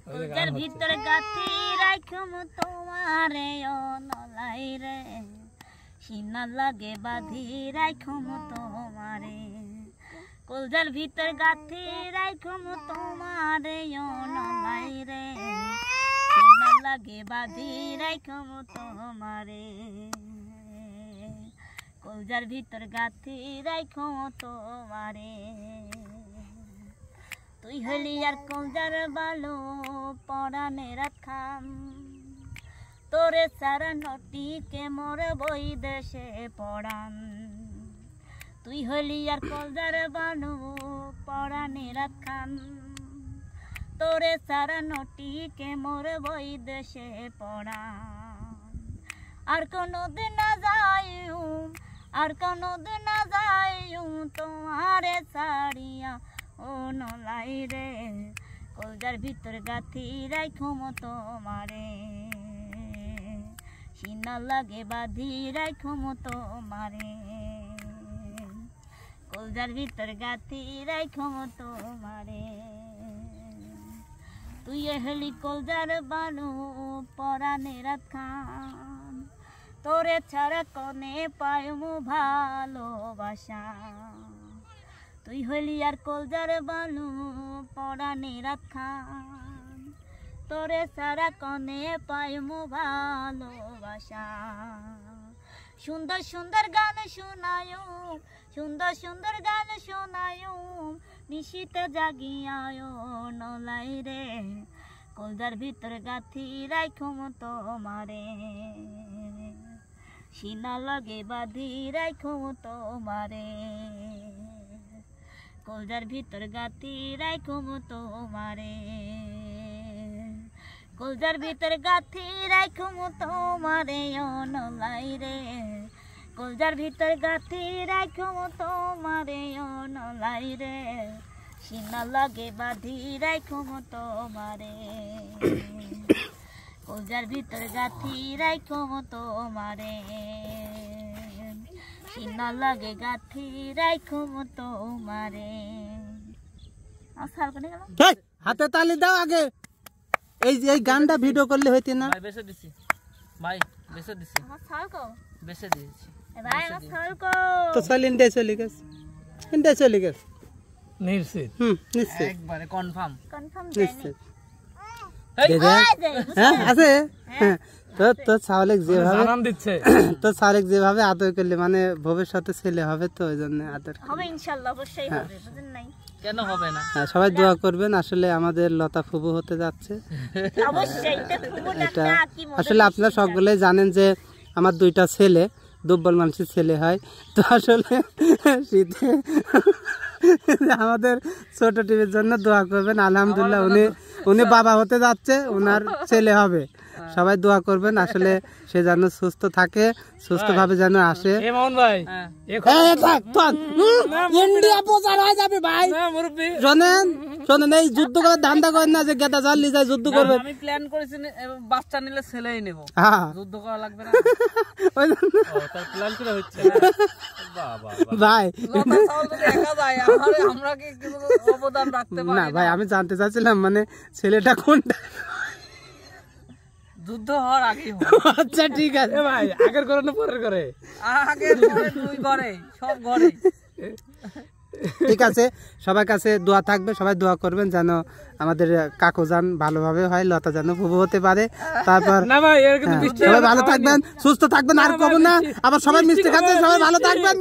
কলজার ভিতরে গাথি রাখুম তোমারে অনলাই রে সিনা লাগে বাঁধি রাখুম তোমারে কলজার ভিতর গাথি রাখুম তোমারে অনলাই রে সিনা লাগে বাঁধি রাখুম তোমারে কলজার ভিতর গাথি রাখুম তোমারে তুই হলি আর কলজার বালো পরাণের খাম তোরে সারা নটিকে মোর বই দেশে পড়ান তুই হলি আর কলজার বালো পরাণের খাম তোরে সারা নটিকে মোর বই দেশে পড়ান আর কোনোদিন না যাইউ আর কোনোদিন না যাইউ তোমারে ছাড়িয়া ও নলাই রে কলজার ভিতর গাথি রাখুম তোমারে সিনা লাগে বাঁধি রাখুম তোমারে কলজার ভিতর গাথি রাখুম তোমারে তুই হলি কলজার বালু পরাণের খান তোরে ছাড়া কনে পাইমু ভালোবাসা তুই হলি আর কলজার বালু পরাণের খান তোরে সারা কনে পাইমু ভালোবাসা সুন্দর সুন্দর গান শোনায়ু সুন্দর সুন্দর গান শোনায়ু নিশিতে জাগিয়ায় নলাই রে কলজার ভিতর গাথি রাখুম তোমারে সিনা লাগে বাঁধি রাখুম তোমারে কলজার ভিতর গাথি রাখুম তোমারে কলজার ভিতর গাথি রাখুম তোমারে অনলাই রে কলজার ভিতর গাথি রাখুম তোমারে অনলাই রে সিনা লাগে বাঁধি রাখুম তোমারে কলজার ভিতর গাথি রাখুম তোমারে সিনা লাগে গাথি রাখুম তোমারে হাতে তালি দাও আগে এই যে এই গানটা ভিডিও করলে হইতে না ভাই বেশে দিছি ভাই বেশে দিছি আমার সালকো বেশে দিয়েছি ভাই আমার সালকো তো চল ইন্ডিয়া চলে গেছে নিশ্চিত নিশ্চিত একবারে কনফার্ম নিশ্চিত হ্যাঁ আছে তো সালেক যেভাবে জানান দিচ্ছে তো সালেক যেভাবে আদর করলে মানে ভবিষ্যতে ছেলে হবে তো ওই জন্য আদর হবে ইনশাআল্লাহ অবশ্যই হবে বুঝেন নাই কেন হবে না সবাই দোয়া করবেন আসলে আমাদের লতা ফুবু হতে যাচ্ছে অবশ্যই এটা আসলে আপনারা সকলেই জানেন যে আমার দুইটা ছেলে দুর্বল মানুষের ছেলে হয় তো আসলে শীতে আমাদের ছোট টিভির জন্য দোয়া করবেন আলহামদুলিল্লাহ উনি বাবা হতে যাচ্ছে ওনার ছেলে হবে সবাই দোয়া করবেন আসলে সে যেন সুস্থ থাকে সুস্থভাবে যেন আসে ইন্ডিয়া প্রচার হয়ে যাবে ভাই শোনেন এই যুদ্ধ করে ধান্দা করেন না যে গেদা চালিয়ে যায় যুদ্ধ করবে আমি প্ল্যান করেছি বাচ্চা নিলে ছেলেই নেব যুদ্ধ করা লাগবে না প্ল্যান করে হচ্ছে ভাই আমরা কি কিছু অবদান রাখতে পারি না ভাই আমি জানতে চাচ্ছিলাম মানে ছেলেটা কোনটা যুদ্ধ হওয়ার আগে আচ্ছা ঠিক আছে ভাই আগের করে না পরের করে আগের পরে দুই করে সব ঘরে ঠিক আছে সবার কাছে দোয়া থাকবে সবাই দোয়া করবেন যেন আমাদের কাকুজান ভালোভাবে হয় লতা যেন ফুবু হতে পারে তারপর সবাই ভালো থাকবেন সুস্থ থাকবেন আর কব না আবার সবাই মিষ্টি খাচ্ছে সবাই ভালো থাকবেন